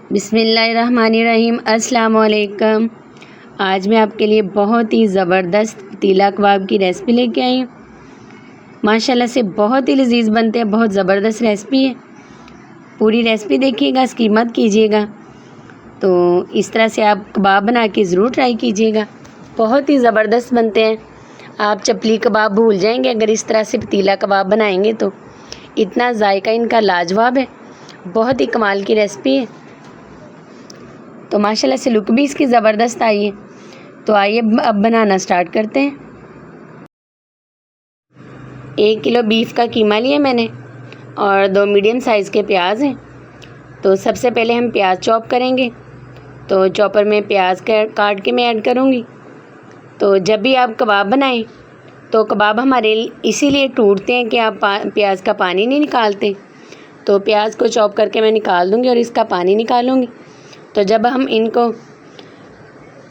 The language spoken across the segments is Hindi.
बिस्मिल्लाहिर्रहमानिर्रहीम। अस्सलाम वालेकुम। आज मैं आपके लिए बहुत ही ज़बरदस्त पतीला कबाब की रेसिपी लेके आई हूँ। माशाल्लाह से बहुत ही लजीज बनते हैं, बहुत ज़बरदस्त रेसिपी है। पूरी रेसिपी देखिएगा, स्किप मत कीजिएगा। तो इस तरह से आप कबाब बना के ज़रूर ट्राई कीजिएगा, बहुत ही ज़बरदस्त बनते हैं। आप चपली कबाब भूल जाएंगे अगर इस तरह से पतीला कबाब बनाएंगे तो। इतना जायका इनका लाजवाब है, बहुत ही कमाल की रेसिपी है। तो माशाल्लाह से लुक भी इसकी ज़बरदस्त आई है। तो आइए अब बनाना स्टार्ट करते हैं। 1 किलो बीफ का कीमा लिया मैंने और 2 मीडियम साइज़ के प्याज हैं। तो सबसे पहले हम प्याज चॉप करेंगे। तो चॉपर में प्याज काट के मैं ऐड करूँगी। तो जब भी आप कबाब बनाएं तो कबाब हमारे इसीलिए टूटते हैं कि आप प्याज का पानी नहीं निकालते। तो प्याज को चॉप करके मैं निकाल दूँगी और इसका पानी निकालूँगी। तो जब हम इनको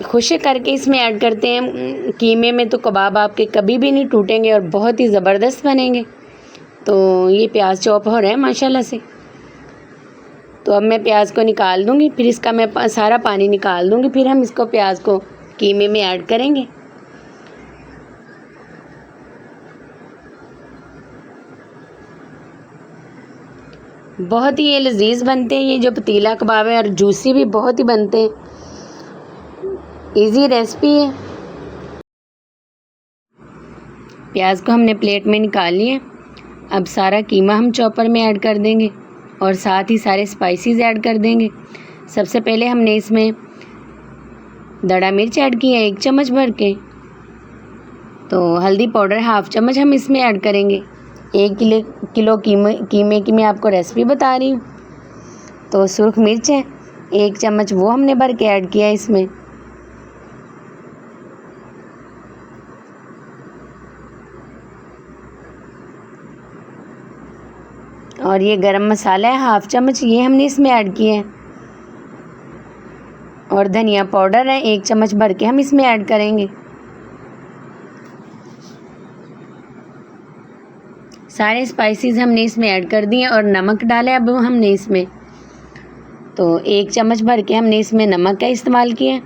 खुश्क करके इसमें ऐड करते हैं कीमे में, तो कबाब आपके कभी भी नहीं टूटेंगे और बहुत ही ज़बरदस्त बनेंगे। तो ये प्याज चॉप हो रहा है माशाल्लाह से। तो अब मैं प्याज को निकाल दूँगी, फिर इसका मैं सारा पानी निकाल दूँगी, फिर हम इसको प्याज को कीमे में ऐड करेंगे। बहुत ही ये लजीज बनते हैं ये जो पतीला कबाब है, और जूसी भी बहुत ही बनते हैं। इजी रेसिपी है। प्याज को हमने प्लेट में निकाल लिया। अब सारा कीमा हम चॉपर में ऐड कर देंगे और साथ ही सारे स्पाइसेस ऐड कर देंगे। सबसे पहले हमने इसमें दड़ा मिर्च ऐड किया 1 चम्मच भर के। तो हल्दी पाउडर 1/2 चम्मच हम इसमें ऐड करेंगे। 1 किलो कीमे की मैं आपको रेसिपी बता रही हूँ। तो सुर्ख मिर्च है 1 चम्मच, वो हमने भर के ऐड किया इसमें। और ये गरम मसाला है 1/2 चम्मच, ये हमने इसमें ऐड किया है। और धनिया पाउडर है 1 चम्मच भर के हम इसमें ऐड करेंगे। सारे स्पाइसेस हमने इसमें ऐड कर दिए और नमक डाला अब हमने इसमें। तो 1 चम्मच भर के हमने इसमें नमक का इस्तेमाल किया।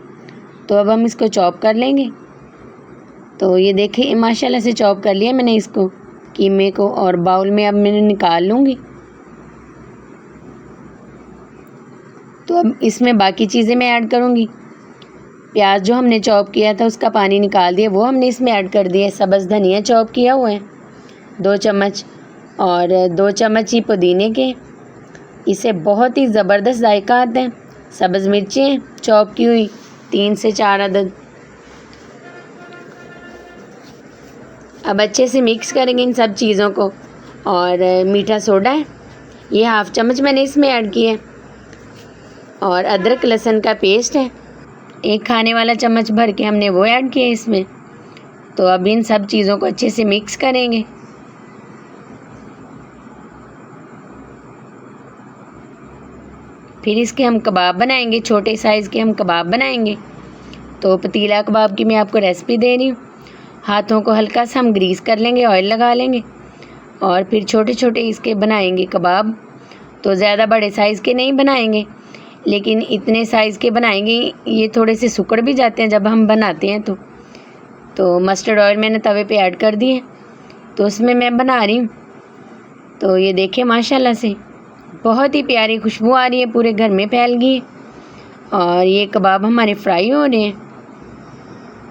तो अब हम इसको चॉप कर लेंगे। तो ये देखिए माशाल्लाह से चॉप कर लिया मैंने इसको, कीमे को, और बाउल में अब मैंने निकाल लूँगी। तो अब इसमें बाकी चीज़ें मैं ऐड करूँगी। प्याज जो हमने चॉप किया था उसका पानी निकाल दिया, वो हमने इसमें ऐड कर दिया। सब्ज़ धनिया चॉप किया हुआ है 2 चम्मच, और 2 चम्मच ही पुदीने के। इससे बहुत ही ज़बरदस्त जायका आता है। सब्ज़ मिर्चें चॉप की हुई 3 से 4 अदद। अब अच्छे से मिक्स करेंगे इन सब चीज़ों को। और मीठा सोडा है ये 1/2 चम्मच मैंने इसमें ऐड किया। और अदरक लहसुन का पेस्ट है 1 खाने वाला चम्मच भर के हमने वो ऐड किया इसमें। तो अब इन सब चीज़ों को अच्छे से मिक्स करेंगे। फिर इसके हम कबाब बनाएंगे, छोटे साइज़ के हम कबाब बनाएंगे। तो पतीला कबाब की मैं आपको रेसिपी दे रही हूँ। हाथों को हल्का सा हम ग्रीस कर लेंगे, ऑयल लगा लेंगे, और फिर छोटे छोटे इसके बनाएंगे कबाब। तो ज़्यादा बड़े साइज़ के नहीं बनाएंगे, लेकिन इतने साइज़ के बनाएंगे। ये थोड़े से सिकुड़ भी जाते हैं जब हम बनाते हैं। तो मस्टर्ड ऑयल मैंने तवे पे ऐड कर दिए, तो उसमें मैं बना रही हूँ। तो ये देखिए माशाल्लाह से बहुत ही प्यारी खुशबू आ रही है, पूरे घर में फैल गई। और ये कबाब हमारे फ्राई हो रहे हैं।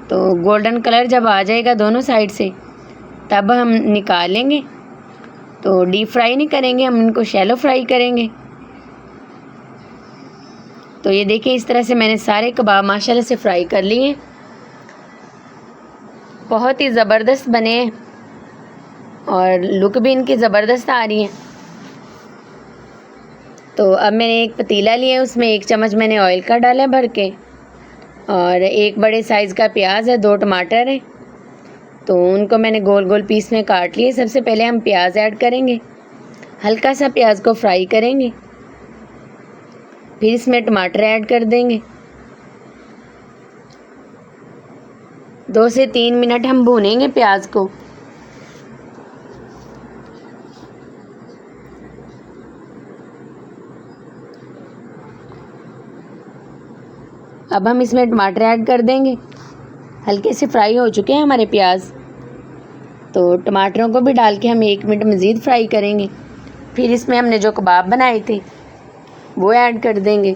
तो गोल्डन कलर जब आ जाएगा दोनों साइड से, तब हम निकालेंगे। तो डीप फ्राई नहीं करेंगे, हम इनको शैलो फ्राई करेंगे। तो ये देखिए इस तरह से मैंने सारे कबाब माशाल्लाह से फ्राई कर लिए। बहुत ही ज़बरदस्त बने हैं और लुक भी इनकी ज़बरदस्त आ रही है। तो अब मैंने एक पतीला लिया है, उसमें 1 चम्मच मैंने ऑयल का डाला है भर के, और 1 बड़े साइज़ का प्याज है, 2 टमाटर है। तो उनको मैंने गोल गोल पीस में काट लिए। सबसे पहले हम प्याज ऐड करेंगे, हल्का सा प्याज को फ्राई करेंगे। फिर इसमें टमाटर ऐड कर देंगे। 2 से 3 मिनट हम भूनेंगे प्याज को। अब हम इसमें टमाटर ऐड कर देंगे। हल्के से फ्राई हो चुके हैं हमारे प्याज, तो टमाटरों को भी डाल के हम 1 मिनट मज़ीद फ्राई करेंगे। फिर इसमें हमने जो कबाब बनाए थे वो ऐड कर देंगे।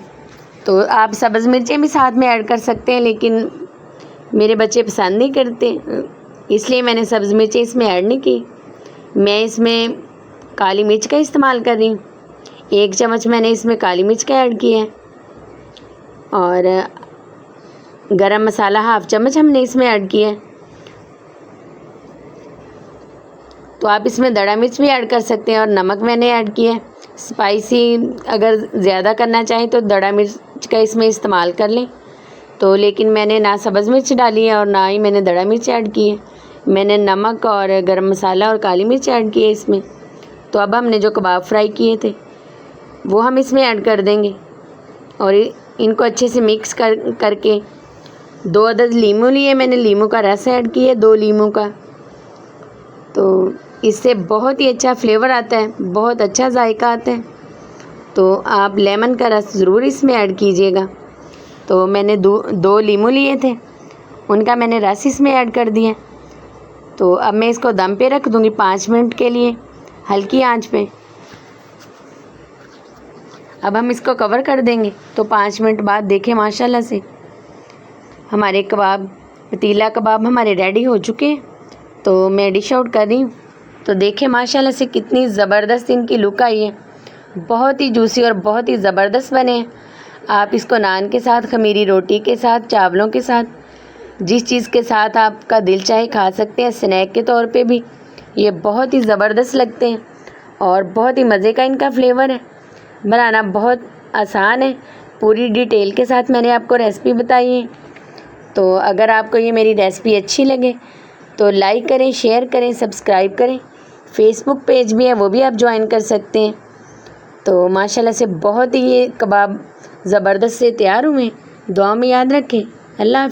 तो आप सब्ज़ मिर्चें भी साथ में ऐड कर सकते हैं, लेकिन मेरे बच्चे पसंद नहीं करते, इसलिए मैंने सब्ज़ मिर्चें इसमें ऐड नहीं की। मैं इसमें काली मिर्च का इस्तेमाल कर रही हूँ। 1 चम्मच मैंने इसमें काली मिर्च का ऐड किया है और गरम मसाला 1/2 चम्मच हमने इसमें ऐड किया है। तो आप इसमें दड़ा मिर्च भी ऐड कर सकते हैं और नमक मैंने ऐड किया है। स्पाइसी अगर ज़्यादा करना चाहें तो दड़ा मिर्च का इसमें इस्तेमाल कर लें। तो लेकिन मैंने ना सब्ज़ मिर्च डाली है और ना ही मैंने दड़ा मिर्च ऐड की है। मैंने नमक और गरम मसाला और काली मिर्च ऐड की है इसमें। तो अब हमने जो कबाब फ्राई किए थे वो हम इसमें ऐड कर देंगे और इनको अच्छे से मिक्स करके 2 अदद लीमू लिए मैंने, लीमू का रस ऐड किया 2 लीमू का। तो इससे बहुत ही अच्छा फ्लेवर आता है, बहुत अच्छा जायका आता है। तो आप लेमन का रस ज़रूर इसमें ऐड कीजिएगा। तो मैंने 2 लीमू लिए थे, उनका मैंने रस इसमें ऐड कर दिया। तो अब मैं इसको दम पे रख दूँगी 5 मिनट के लिए हल्की आंच पे। अब हम इसको कवर कर देंगे। तो 5 मिनट बाद देखें माशाल्लाह से हमारे कबाब, पतीला कबाब हमारे रेडी हो चुके हैं। तो मैं डिश आउट कर रही हूँ। तो देखें माशाल्लाह से कितनी ज़बरदस्त इनकी लुक आई है, बहुत ही जूसी और बहुत ही ज़बरदस्त बने हैं। आप इसको नान के साथ, खमीरी रोटी के साथ, चावलों के साथ, जिस चीज़ के साथ आपका दिल चाहे खा सकते हैं। स्नैक के तौर पे भी ये बहुत ही ज़बरदस्त लगते हैं और बहुत ही मज़े का इनका फ्लेवर है। बनाना बहुत आसान है, पूरी डिटेल के साथ मैंने आपको रेसिपी बताई है। तो अगर आपको ये मेरी रेसिपी अच्छी लगे तो लाइक करें, शेयर करें, सब्सक्राइब करें। फेसबुक पेज भी है, वो भी आप ज्वाइन कर सकते हैं। तो माशाल्लाह से बहुत ही ये कबाब ज़बरदस्त से तैयार हुए। दुआ में याद रखें। अल्लाह।